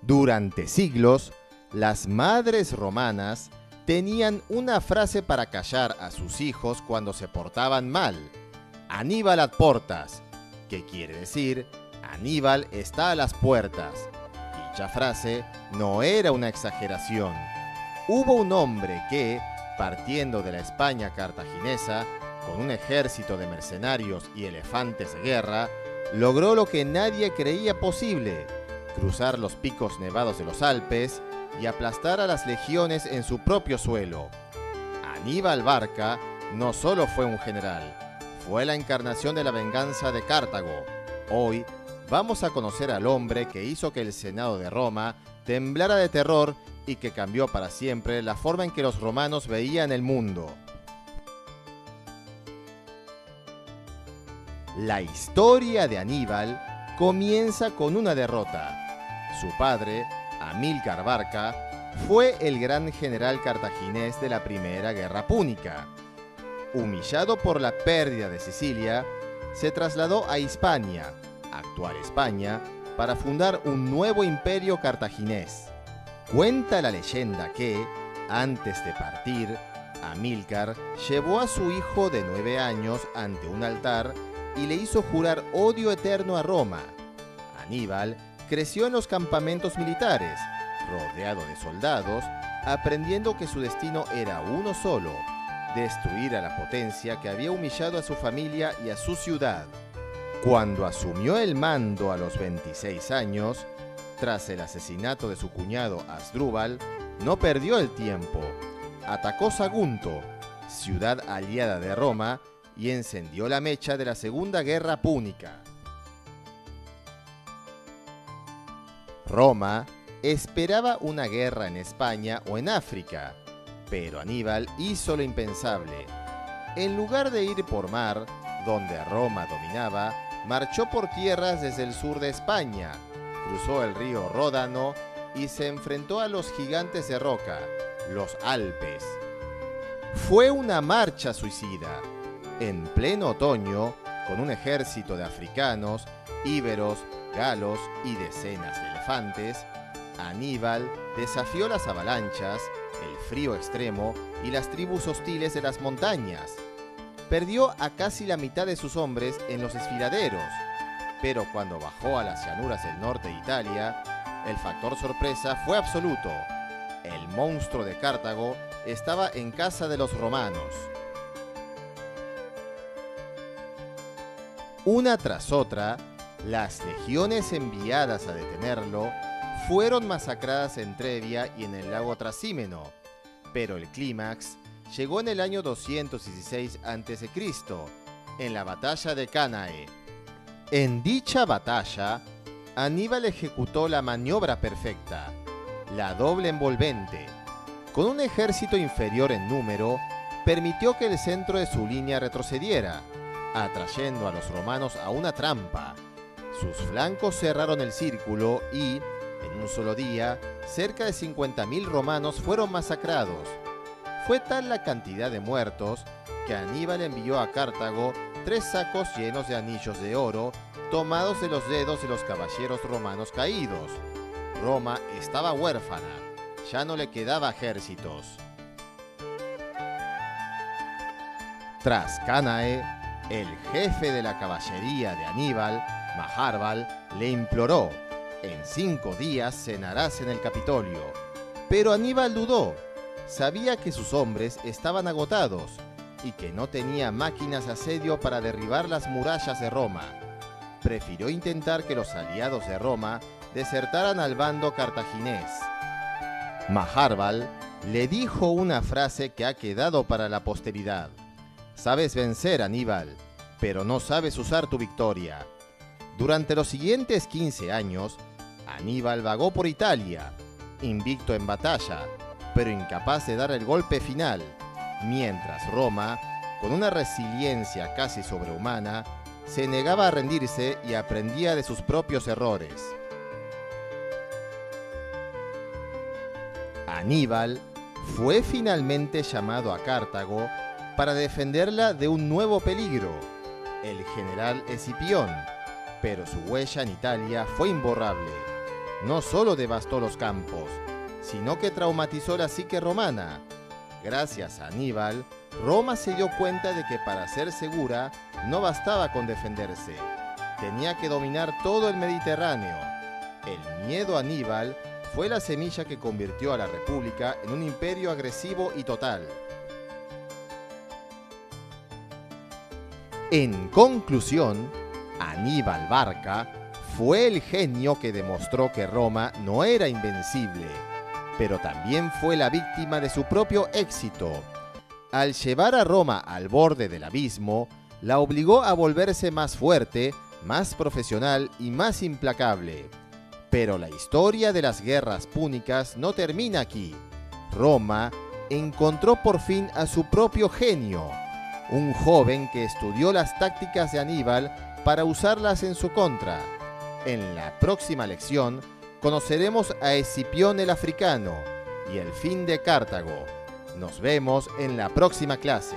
Durante siglos, las madres romanas tenían una frase para callar a sus hijos cuando se portaban mal: Aníbal ad portas, que quiere decir Aníbal está a las puertas. Dicha frase no era una exageración. Hubo un hombre que, partiendo de la España cartaginesa, con un ejército de mercenarios y elefantes de guerra, logró lo que nadie creía posible: cruzar los picos nevados de los Alpes y aplastar a las legiones en su propio suelo. Aníbal Barca no solo fue un general, fue la encarnación de la venganza de Cartago. Hoy vamos a conocer al hombre que hizo que el Senado de Roma temblara de terror y que cambió para siempre la forma en que los romanos veían el mundo. La historia de Aníbal comienza con una derrota. Su padre, Amílcar Barca, fue el gran general cartaginés de la Primera Guerra Púnica. Humillado por la pérdida de Sicilia, se trasladó a Hispania, actual España, para fundar un nuevo imperio cartaginés. Cuenta la leyenda que, antes de partir, Amílcar llevó a su hijo de 9 años ante un altar y le hizo jurar odio eterno a Roma. Aníbal creció en los campamentos militares, rodeado de soldados, aprendiendo que su destino era uno solo: destruir a la potencia que había humillado a su familia y a su ciudad. Cuando asumió el mando a los 26 años, tras el asesinato de su cuñado Asdrúbal, no perdió el tiempo. Atacó Sagunto, ciudad aliada de Roma, y encendió la mecha de la Segunda Guerra Púnica. Roma esperaba una guerra en España o en África, pero Aníbal hizo lo impensable. En lugar de ir por mar, donde Roma dominaba, marchó por tierras desde el sur de España, cruzó el río Ródano y se enfrentó a los gigantes de roca, los Alpes. Fue una marcha suicida. En pleno otoño, con un ejército de africanos, íberos, galos y decenas de elefantes, Aníbal desafió las avalanchas, el frío extremo y las tribus hostiles de las montañas. Perdió a casi la mitad de sus hombres en los desfiladeros, pero cuando bajó a las llanuras del norte de Italia, el factor sorpresa fue absoluto. El monstruo de Cartago estaba en casa de los romanos. Una tras otra, las legiones enviadas a detenerlo fueron masacradas en Trebia y en el lago Trasímeno, pero el clímax llegó en el año 216 a.C., en la batalla de Cánae. En dicha batalla, Aníbal ejecutó la maniobra perfecta, la doble envolvente. Con un ejército inferior en número, permitió que el centro de su línea retrocediera, atrayendo a los romanos a una trampa. Sus flancos cerraron el círculo y, en un solo día, cerca de 50.000 romanos fueron masacrados. Fue tal la cantidad de muertos que Aníbal envió a Cartago 3 sacos llenos de anillos de oro tomados de los dedos de los caballeros romanos caídos. Roma estaba huérfana, ya no le quedaba ejércitos. Tras Cánae, el jefe de la caballería de Aníbal, Maharbal, le imploró: en 5 días cenarás en el Capitolio. Pero Aníbal dudó. Sabía que sus hombres estaban agotados y que no tenía máquinas de asedio para derribar las murallas de Roma. Prefirió intentar que los aliados de Roma desertaran al bando cartaginés. Maharbal le dijo una frase que ha quedado para la posteridad: sabes vencer, Aníbal, pero no sabes usar tu victoria. Durante los siguientes 15 años, Aníbal vagó por Italia, invicto en batalla, pero incapaz de dar el golpe final, mientras Roma, con una resiliencia casi sobrehumana, se negaba a rendirse y aprendía de sus propios errores. Aníbal fue finalmente llamado a Cartago para defenderla de un nuevo peligro, el general Escipión, pero su huella en Italia fue imborrable. no solo devastó los campos, sino que traumatizó la psique romana. Gracias a Aníbal, Roma se dio cuenta de que para ser segura no bastaba con defenderse, tenía que dominar todo el Mediterráneo. El miedo a Aníbal fue la semilla que convirtió a la República en un imperio agresivo y total. En conclusión, Aníbal Barca fue el genio que demostró que Roma no era invencible, pero también fue la víctima de su propio éxito. Al llevar a Roma al borde del abismo, la obligó a volverse más fuerte, más profesional y más implacable. Pero la historia de las guerras púnicas no termina aquí. Roma encontró por fin a su propio genio, un joven que estudió las tácticas de Aníbal para usarlas en su contra. En la próxima lección conoceremos a Escipión el Africano y el fin de Cartago. Nos vemos en la próxima clase.